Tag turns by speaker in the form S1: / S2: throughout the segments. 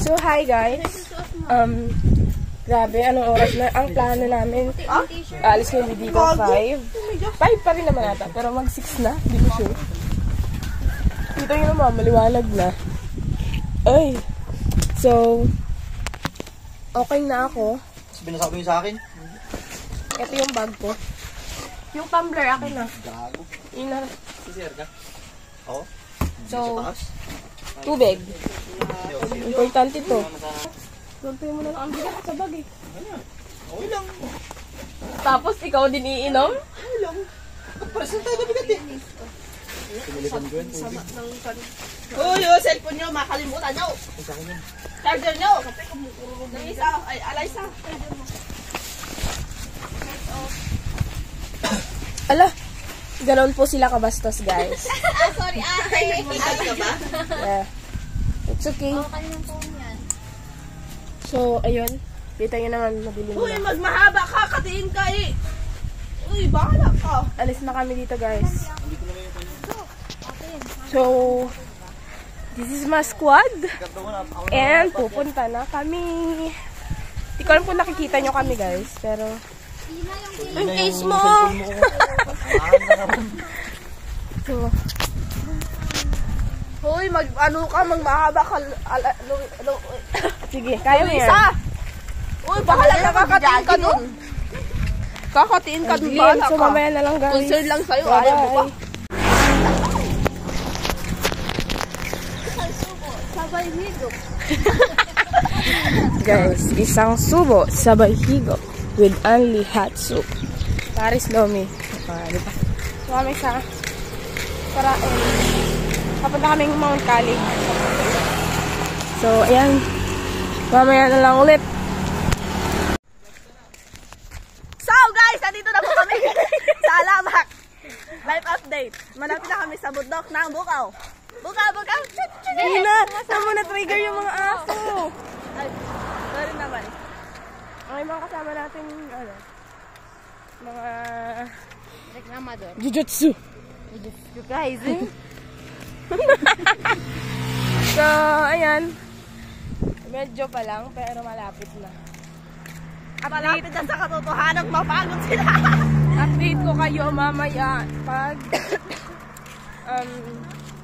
S1: So, hi guys. Grabe, anong oras na? Ang plano namin, alis kami dito 5. 5 pa rin naman ata, pero mag 6 na. Hindi ko sure. Dito yun naman, maliwanag na. Ay. So, okay na ako.
S2: Binasabi niyo sa akin?
S1: Ito yung bag ko. Yung tumbler, akin na.
S2: Gago.
S1: Yun na.
S2: Sisir ka? Oo.
S1: So, tubig. Importante to. Tuntay mo na lang ang bigat sa bag eh.
S2: Okay lang.
S1: Tapos, ikaw din iinom?
S2: Okay lang. Present tayo bigat eh. Pinilitan ko yun.
S1: Sama ng kan.
S3: Uy, yung cellphone nyo, makalimutan nyo. Charger nyo. Yung isa, ay, Alaysa.
S1: Ala, ganon po sila kabastos, guys.
S3: Sorry, ate. Ay, ka ba?
S1: Yeah. It's okay.
S4: Kanyang phone yan.
S1: So, ayun. Kita nyo naman, madilim
S3: Uy,
S1: na.
S3: magmahaba ka, katiin ka eh. Uy, bahala ka.
S1: Alis na kami dito, guys. So, this is my squad. And pupunta na kami. Hindi ko alam kung nakikita nyo kami, guys. Pero, yung case mo. So,
S3: Uy, magmahaba ka.
S1: sige, kaya mo yan.
S3: Isa. Uy, bahala ka, kakatiin ka dun. Kakatiin ka dun, bahala
S1: So,
S3: ka.
S1: mamaya na lang, guys.
S3: Concern lang sa'yo,
S1: Bye-bye.
S3: ayaw mo pa.
S4: Sabay higop.
S1: Guys, isang subo, sabay higop with only hot soup. Paris Lomi. Diba? So, kami sa papunta kaming Mount Cali. So, ayan. Mamaya na lang ulit.
S3: So guys, nandito na po kami sa Alamak. Life update. Malapit na kami sa bundok ng Bukaw. Bukaw!
S1: Hindi na! Saan mo na-trigger yung mga aso?
S3: Ay, sorry naman.
S1: Okay, mga kasama natin, mga
S4: Reklamador.
S1: jujutsu.
S4: You guys, eh?
S1: So, ayan. Medyo pa lang, pero malapit na.
S3: Malapit na sa katotohanan, mapagod sila.
S1: Update ko kayo mamaya pag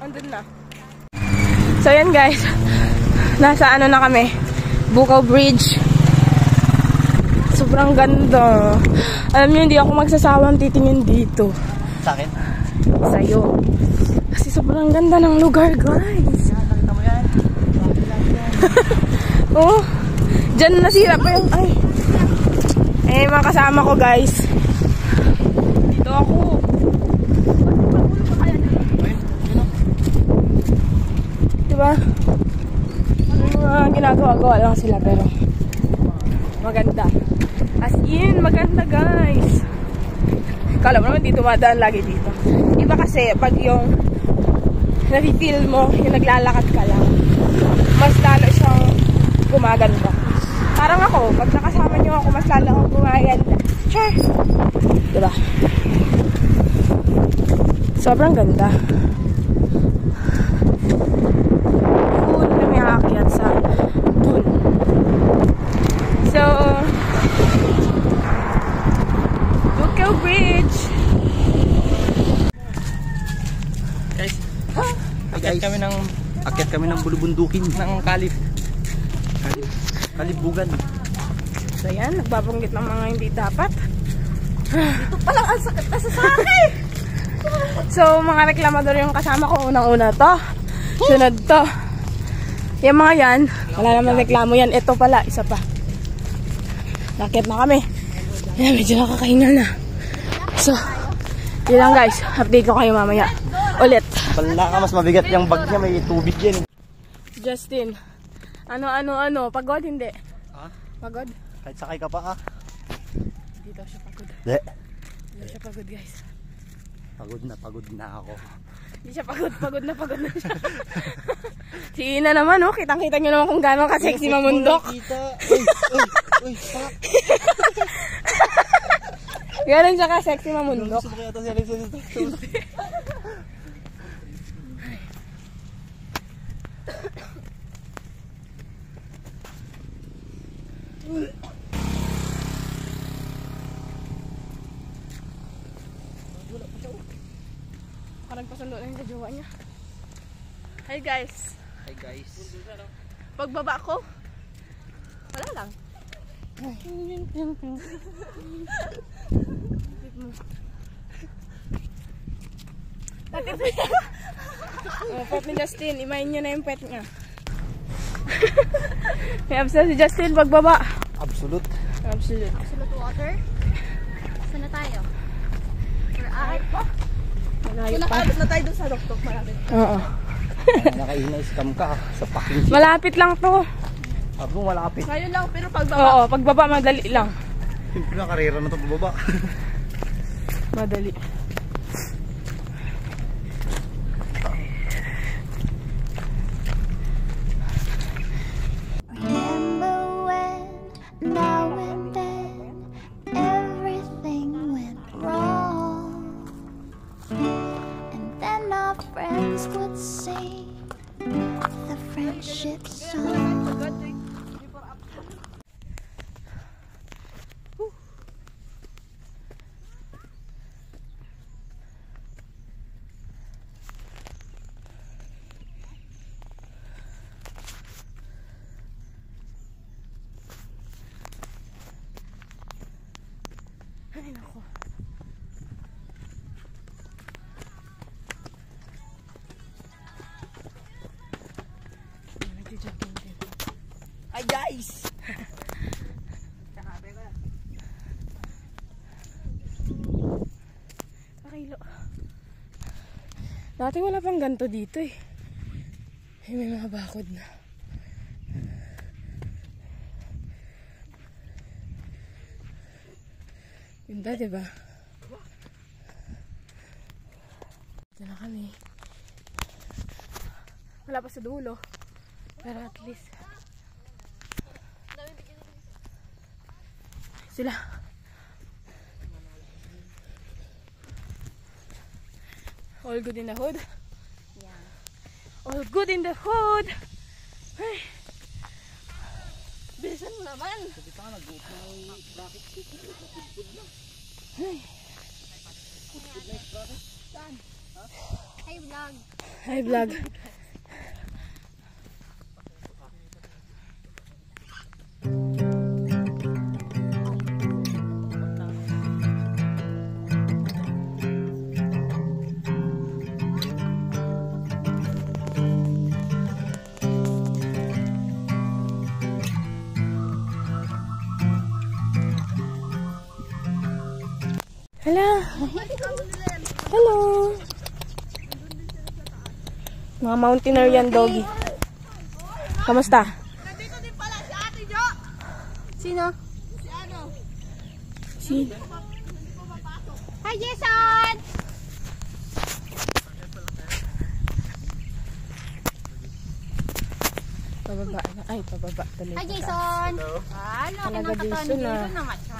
S1: andun na. So yan guys, nasa ano na kami, Bukaw Bridge. Sobrang ganda. Alam niyo, hindi ako magsasawang titingin dito.
S2: Sa akin?
S1: Sa'yo. Kasi sobrang ganda ng lugar, guys.
S2: Nakakita mo yan?
S1: Oh, dyan nasira pa yung, ay. Eh, mga kasama ko, guys. Dito ako. Diba? Ginagawa-gawa lang sila, pero maganda. As in, maganda, guys. Kala mo naman, dito madaan lagi dito. Iba kasi, pag yung na-feel mo, yung naglalakad ka lang, mas lalo siyang gumaganda. Parang ako, pag nakasama niyo ako, mas lalo akong gumaganda. Sure! Diba? Sobrang ganda. Doon kami aakyat sa dun. So, Bukaw Bridge!
S2: Guys, akyat kami ng bulubundukin ng kalibugan.
S1: So yan, nagbabanggit ng mga hindi dapat.
S3: Ito palang ang sakit na sa akin.
S1: So, mga reklamador yung kasama ko, unang-una to. Sunod to. Yung mga yan, wala naman reklamo yan. Ito pala, isa pa. Nakit na kami. Yan, medyo nakakahinga na. So, yun lang guys. Update ko kayo mamaya. Ulit.
S2: Pala ka, mas mabigat yung bag niya, may tubig yan.
S1: Justin, ano, pagod hindi?
S2: Ha?
S1: Pagod?
S2: Kahit sakay ka pa
S1: Hindi daw siya pagod.
S2: Hindi.
S1: Hindi siya pagod guys.
S2: Pagod na ako.
S1: Hindi siya pagod na siya. Si Ina naman, oh, kitang-kita nyo naman kung gano'ng ka-sexy mamundok.
S2: Uy, fuck.
S1: Ganon siya ka-sexy mamundok.
S2: Gusto mo kaya ito siya nagsasalita?
S1: Napasundo na yung kajowa niya. Hi guys.
S2: Hi guys.
S1: Pagbaba ko, wala lang. Pet ni Justin, imayin niyo na yung pet niya. May absent si Justin pagbaba.
S2: Absolute.
S1: Absolute.
S4: Absolute water. Saan na tayo? We're out.
S1: Malayo
S3: Kung
S1: pa.
S3: nakaabot na tayo dun sa Doktok, malapit.
S1: Oo.
S2: Nakaina-scam ka sa packing sheet.
S1: Malapit lang to.
S2: Sabi mo malapit.
S3: Ngayon lang, pero pagbaba.
S1: Oo, pagbaba madali lang.
S2: Siyempre na karera na ito pababa.
S1: Madali.
S5: Remember when, now and then, everything went wrong. And then our friends would sing the friendship song.
S1: Ay, nako.
S3: Hi guys!
S1: Pakilo. Dati wala pang ganito dito eh. May mga bakod na. Ganda, diba? Ito na kami. Wala pa sa dulo. Pero at least. Sila. All good in the hood?
S4: Yeah.
S1: All good in the hood! Ay.
S3: Bilisan mo naman!
S4: Hey, vlog.
S1: Hi vlog. Hello. Hello. Mga mountaineer yan, doggy. Kamusta?
S3: Nandito din pala si Ate Jo!
S1: Sino?
S3: Si ano?
S1: Si...
S4: Hi, Jason!
S1: Pababa na. Ay, pababa tuloy.
S4: Hi, Jason! Ano,
S1: Talaga,
S4: kinakatawan
S1: Jason,
S4: dito
S1: ah.
S4: na matcha.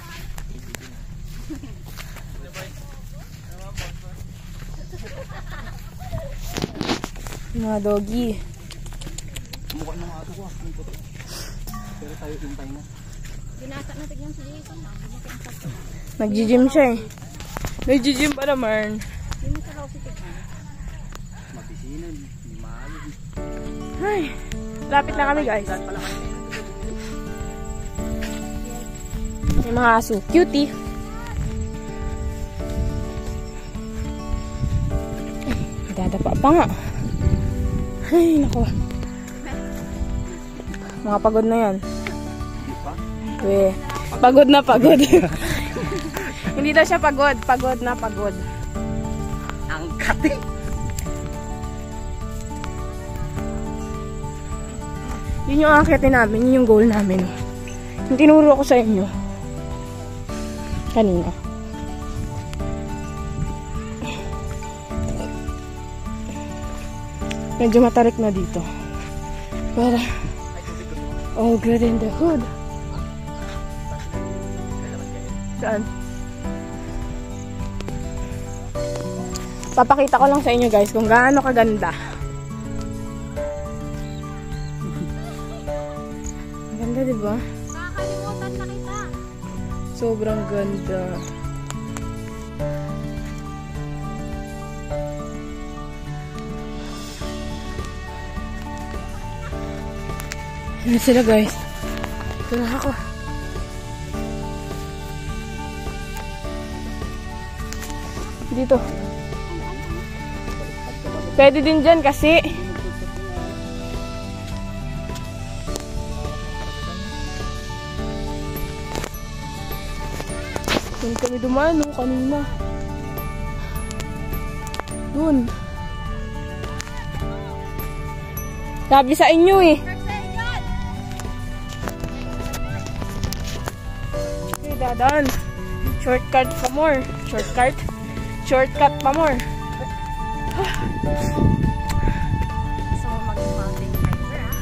S1: Mga doggy.
S2: Mukha ng ato ko. Pero tayo intay na.
S4: Ginasa na tignan si Jason.
S1: Nag-gym siya eh. Nag-gym pa naman.
S4: Hindi sa raw si tignan.
S2: Mabisinan. Limalo.
S1: Ay, lapit na kami guys. May mga aso. Cutie. Ay, dadapa pa nga. Ay, nako. Mga pagod na yan.
S2: Hindi pa?
S1: We, pagod na pagod. Hindi daw siya pagod. Pagod na pagod.
S2: Ang kati!
S1: Yun yung akitin namin. Yun yung goal namin. Yung tinuro ko sa inyo. Kanina. Medyo matarik na dito. Pero, all good in the hood. Saan? Papakita ko lang sa inyo guys kung gaano kaganda. Ang ganda, diba?
S4: Nakakalimutan na kita.
S1: Sobrang ganda. Ayan sila guys. Ito na ako. Dito. Pwede din dyan kasi. Doon kami dumaan no, kanina. Doon. Sabi sa inyo eh. Okay, dadaan. Shortcut pa more. Shortcut pa more.
S4: Gusto mo maging mountain biker, ha?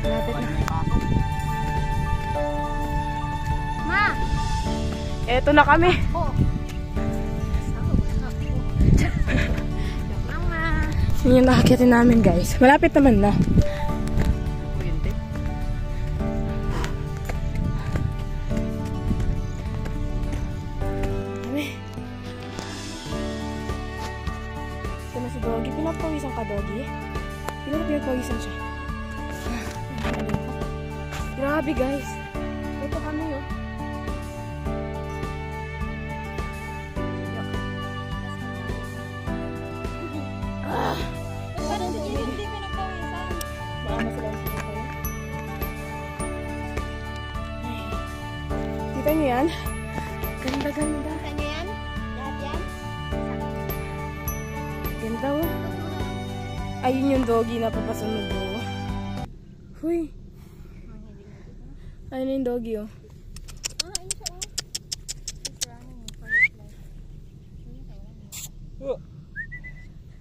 S1: Lapit na.
S4: Ma!
S1: Eto na kami.
S4: Oh! Joke lang, ma.
S1: Yun yung nakakyatin namin guys. Malapit naman na. Ito na si Doggy. Pinapawisan ka, Doggy. Pinapawisan siya. Grabe guys. Ito kami oh.
S4: Parang hindi pinapawisan.
S1: Baka masalang siya kayo. Kita niyo yan? Ganda-ganda.
S4: Ano yan? Lahat yan?
S1: Ganda oh. Ayun yung Doggy na papasunod oh. Huy. Ayun yung Doggy oh.
S4: Ayun siya, oh. She's running for his life.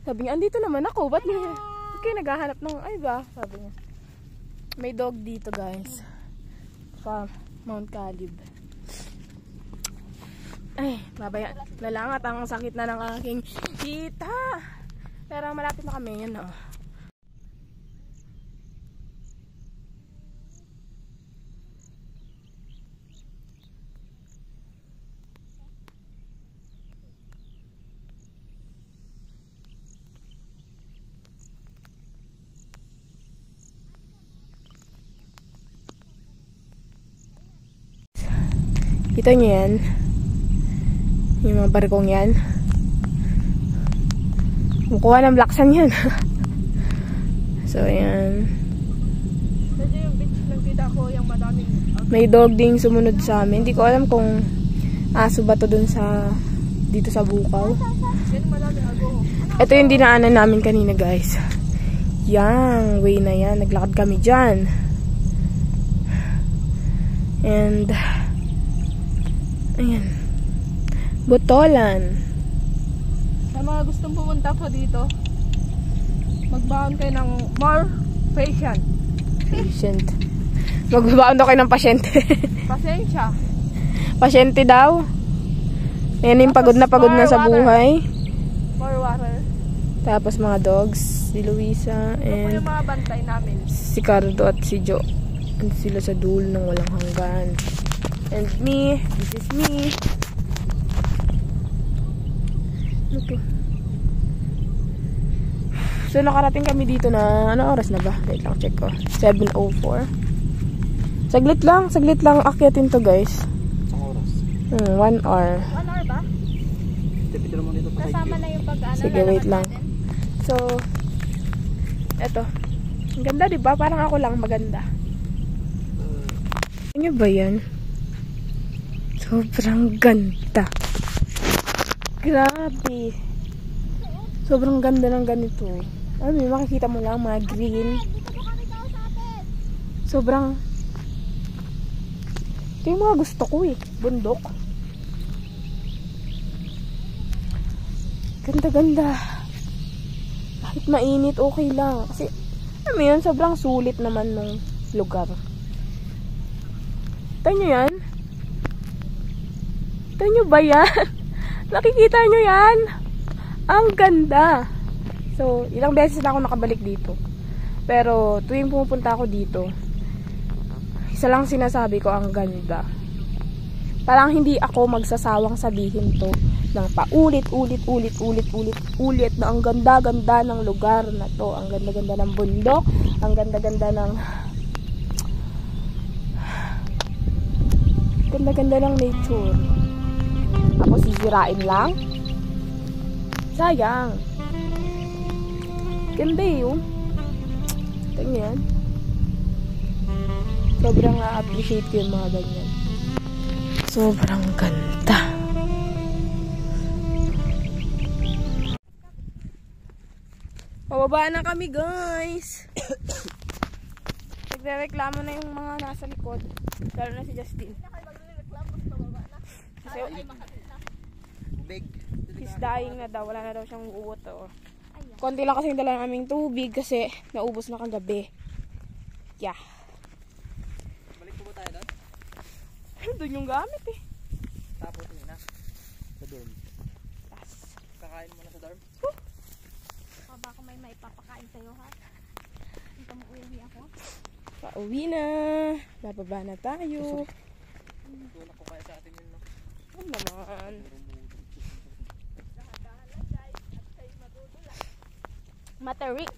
S1: Sabi niya, andito naman ako. Ba't kayo naghahanap ng, ay ba? Sabi niya. May dog dito guys. Sa Mount Caleb. Ay, babaya. Lalangat ang sakit na ng aking kita. Pero malapit na kami. Yun oh. Kita niyo yan? Yung mga barkong yan. Mukuha ng laksan yan. So, yan.
S3: Medyo yung beach lang kita ko, yung madaming...
S1: May dog ding sumunod sa amin. Hindi ko alam kung aso ba to dun sa... dito sa Bukaw.
S3: Yan madaming ago.
S1: Ito yung dinaanan namin kanina guys. Yang way na yan. Naglakad kami dyan. And... ayan. Botolan.
S3: Sa mga gustong pumunta po dito, magbaon kayo ng more patient.
S1: Patient. Magbabaon daw kayo ng pasyente.
S3: Pasensya.
S1: Pasyente daw. Ayan yung pagod na sa buhay.
S3: More water.
S1: Tapos mga dogs. Si Luisa
S3: Ito po
S1: and
S3: yung mga bantay namin.
S1: si Cardo at si Jo. And sila sa dulo ng walang hanggan. And me. This is me. Okay. So nakarating kami dito na ano oras na ba? Wait lang, check ko. 7:04. Saglit lang akyatin to guys.
S2: Isang oras.
S1: 1 hour.
S4: 1 hour ba?
S2: Tipitira mo dito pa sa
S4: Kasama na yung pag-ano.
S1: Sige, wait lang. So, eto. Ang ganda, diba? Parang ako lang maganda. Ano ba yan? Sobrang ganda. Grabe. Sobrang ganda ng ganito. Ano yun, makikita mo lang mga green. Sobrang... ito yung mga gusto ko eh. Bundok. Ganda-ganda. Kahit mainit, okay lang. Kasi, alam mo yun, sobrang sulit naman ng lugar. Ito nyo yan? Ito nyo ba yan? Nakikita nyo yan? Ang ganda. So, ilang beses na ako nakabalik dito. Pero, tuwing pumupunta ako dito, isa lang sinasabi ko, ang ganda. Parang hindi ako magsasawang sabihin to ng paulit-ulit na ang ganda-ganda ng lugar na to. Ang ganda-ganda ng bundok, ang ganda-ganda ng nature. Tapos sisirain lang. Sayang. Ganda yun. Tingnan. Sobrang na-appreciate ko yung mga ganyan. Sobrang ganda. Pababa na kami, guys. Nagrereklamo na yung mga nasa likod. Lalo na si Justin. Kasi
S2: Big.
S1: he's dying na daw. Wala na daw siyang water. Konti lang kasi yung dala naming tubig kasi naubos na kagabi. Yeah.
S2: Balik po ba tayo doon?
S1: Doon yung gamit eh.
S2: Tapos yun na. Sa dorm.
S1: Yes.
S2: Kakain mo na sa dorm?
S4: Baka may maipapakain sa'yo, ha? Ito mo uwi ako.
S1: Pauwi na. Bababa na tayo.
S2: Tulak ko kaya sa atin yun, no?
S1: Ano naman. Matarik.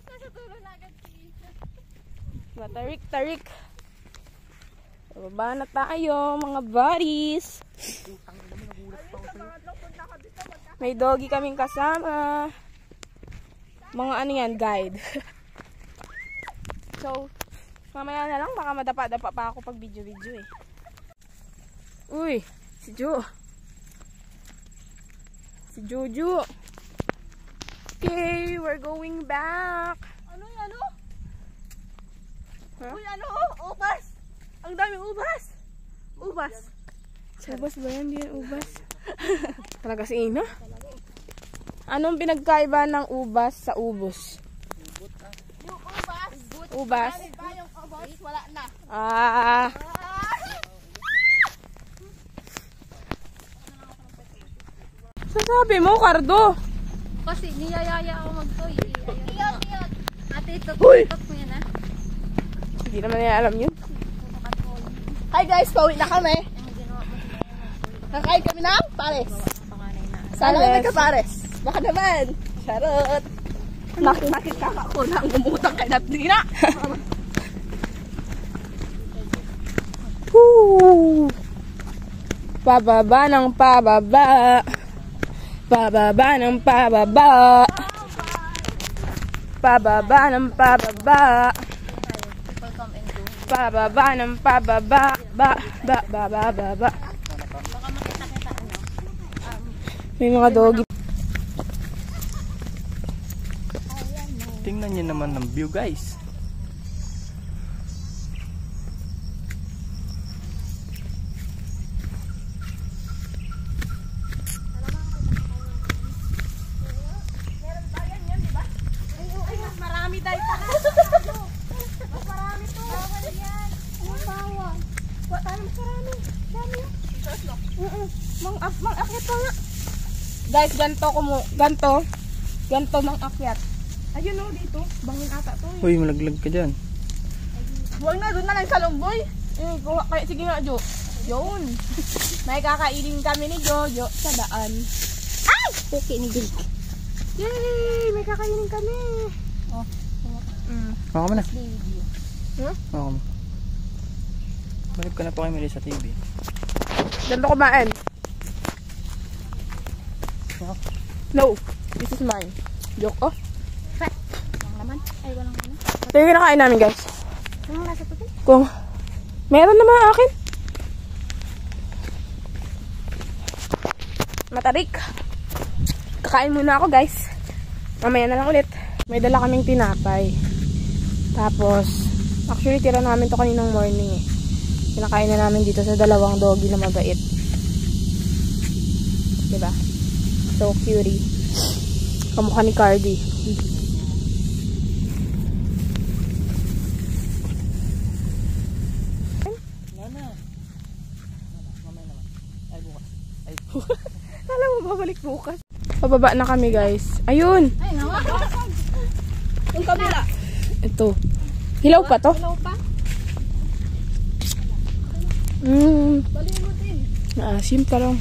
S4: Nasa tulo na agad si
S1: Matarik-tarik. Bababa na tayo, mga buddies. May doggy kaming kasama. Mga ano yan, guide. So, mamaya na lang, baka madapa-dapa pa ako pag video-video eh. Uy, si Jo. Si Jojo. Okay, we're going back.
S3: Ano yung ano?
S1: Huh?
S3: Uy, ano? Ubas! Ang daming ubas! Ubas!
S1: Ubas ba yan? Hindi yan ubas. Talaga si Ina? Anong pinagkaiba ng ubas sa ubos?
S3: Yung ubas!
S1: Ubas?
S3: Ba yung ubas? Wala na.
S1: Ah. Sasabi mo, Cardo.
S4: Kasi niyayaya ako mag-toy.
S3: Iyot!
S4: Ate,
S1: Uy!
S4: tutok mo yan, ha?
S1: Hindi naman niya alam yun.
S3: Hi guys, pauwi na kami. Nakain kami ng pares. Sana
S1: Pares.
S3: kami nagka-pares. Baka naman. Charot. Nakikaka ko na ang umutang kay Natlina.
S1: Woo! Pababa ng pababa. Pababa ng pababa. Pababa ng pababa. Pababa ng pababa. Ba. May mga doggy.
S2: Tingnan nyo naman ng view, guys.
S3: Marami dahil pa na. Mas marami to. Bawal yan. Anong bawal? Wala tayo mas marami. Dami yan.
S1: Mang-akyat pa nga. Guys, ganto mang-akyat. Ayun o, dito. Bangin ata to.
S2: Uy, malaglag ka dyan.
S3: Huwag na, doon na lang sa lumboy.
S1: Sige nga, Jo. Yun. May kakainin kami ni Jojo sa daan. Ay! Okay ni Jake. Yay! May kakainin kami. Oh.
S2: Baka mo na.
S1: Huh?
S2: Baka mo. Balik ka na po kay Melissa TV.
S1: Ganto kumain. No. This is mine. Joke, oh.
S4: Walang laman. Ay, walang laman.
S1: Ito yung kinakain namin, guys.
S4: Anong lasa to?
S1: Kung meron naman akin. Matarik. Kakain muna ako, guys. Mamaya na lang ulit. May dala kaming tinapay. Tapos, actually, tira namin to kaninang morning eh. Kinakain na namin dito sa dalawang doggy na mabait. Diba? So cutie. Kamukha ni Cardi. Alam mo, babalik bukas. Pababa na kami, guys. Ayun!
S4: Ay, nawa.
S3: Yung kabila.
S1: Ito. Hilaw pa to?
S3: Hello pa.
S1: Mm.
S3: Baliin mo din.
S1: Naasim pa lang.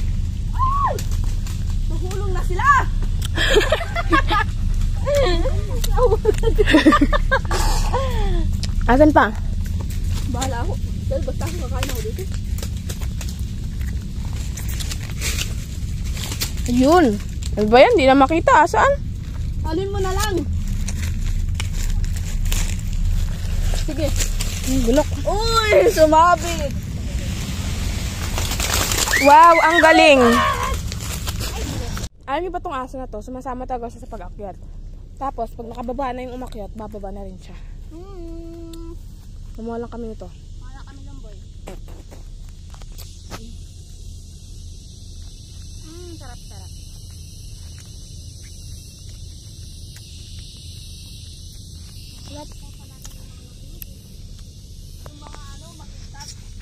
S3: na sila!
S1: Asan pa?
S3: Bahala ako. Dahil basta ako kakain ako dito.
S1: Ayun. Ano ba yan? Di na makita. Saan?
S3: Alin mo na lang. Sige.
S1: Bulok.
S3: Uy! Sumabit!
S1: Wow, ang galing. Alam niyo ba tong aso na to? Sumasama talaga siya sa pag-akyat. Tapos, pag nakababa na yung umakyat, bababa na rin siya. Kumuha lang kami nito.
S4: Wala kami ng boy. Sarap-sarap.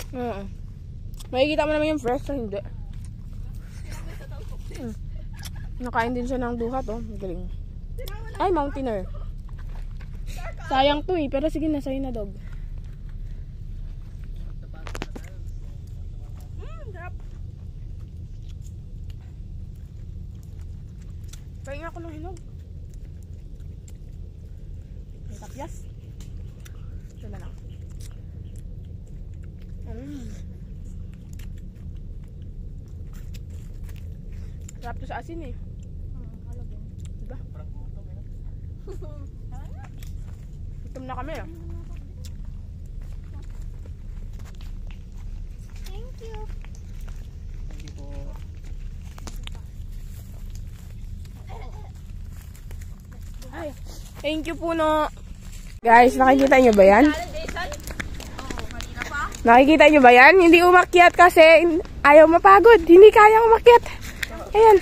S1: Oo. Makikita mo naman yung fresh, hindi. Nakain din siya ng duhat, oh. Magaling. Ay, mountainer. Sayang to eh, pero sige na, sa'yo na, dog. Pahinga ako ng hinog. May tapyas. Ito na lang. Sarap to sa asin eh. Diba? Gutom na kami ah.
S4: Thank you.
S1: Ay, thank you po no. Guys, nakikita nyo ba yan? Nakikita nyo ba yan? Hindi umakyat kasi ayaw mapagod. Hindi kayang umakyat. Ayan.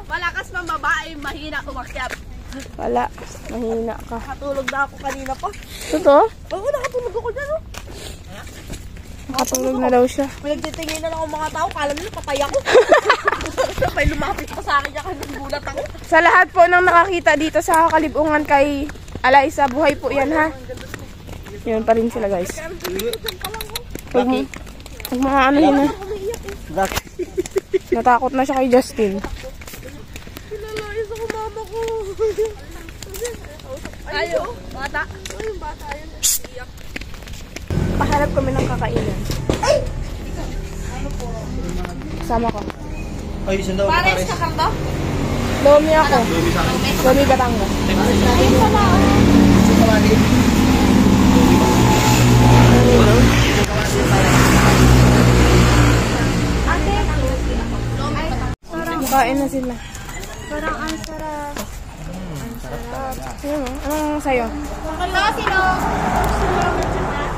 S3: Malakas mang babae, mahina umakyat.
S1: Wala. Mahina ka.
S3: Nakatulog na ako kanina pa.
S1: Totoo?
S3: Oo, nakatulog ako dyan, oh.
S1: Nakatulog na daw siya.
S3: Pinagtitingin na lang ang mga tao, kala nila patay ako. May lumapit pa sa akin yan, nagulat ako.
S1: Sa lahat po ng nakakita dito sa kalibungan kay Alaysa, buhay po yan ha. Yun pa rin sila guys. Pag mga ano yun ha. Natakot na siya kay Justin.
S3: Pinalayas ako mama ko. Ayo, bata. Yung bata yun.
S1: Pahanap kami ng kakainan. Sama ko.
S2: Ay, isang daw.
S3: Pares ka karto?
S1: Lomi ako. Lomi Batangas. Kain na sila.
S4: Parang ang sarap.
S1: Ayun, anong sa'yo?
S4: Saka silog.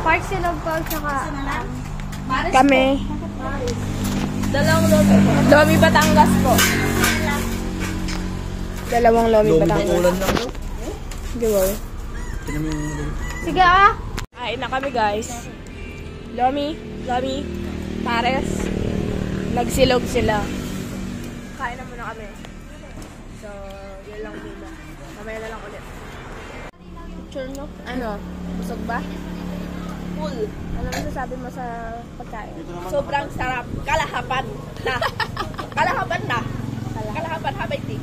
S4: Park silog po, saka
S1: Kami.
S3: Dalawang lomi.
S1: Lomi Batangas po. Dalawang Lomi Batangas.
S2: Ulan lang daw.
S1: Di ba?
S4: sige ah.
S1: Kain na kami guys. Lomi, Pares. Nagsilog sila. Kain na muna kami. So, yun lang muna. Mamaya na lang ulit. Picture no? Ano? Busog ba?
S3: Full.
S1: Ano masasabi mo sa pagkain?
S3: Sobrang sarap. Kalahapan na. Kalahapan na. Kalahapan habay ti.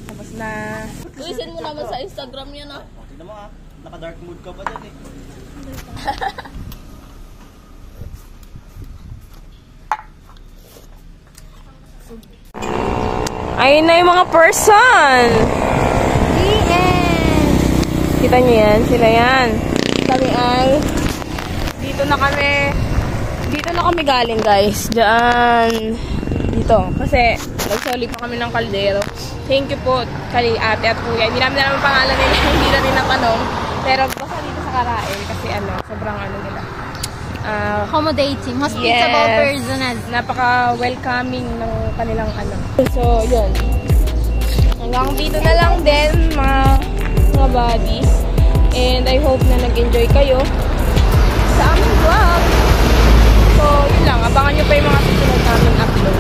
S1: Tapos na.
S3: Tuisin mo naman sa Instagram yan ah.
S2: Tignan mo ah. Naka-dark mood ka pa dyan eh.
S1: Ayun na yung mga person.
S4: The end.
S1: Kita niyo yan? Sila yan. Kami ay dito na kami galing guys. Diyan. Dito. Kasi nagsoli pa kami ng kaldero. Thank you po kay ate at kuya. Hindi namin alam ang pangalan nila. Hindi namin natanong. Pero basta dito sa Karael. Kasi ano, sobrang ano nila.
S4: Accommodating, hospitable personal.
S1: Napaka-welcoming ng kanilang ano. So, yun. Hanggang dito na lang din, mga buddies. And I hope na nag-enjoy kayo sa aming vlog. So, yun lang. Abangan nyo pa yung mga susunod namin upload.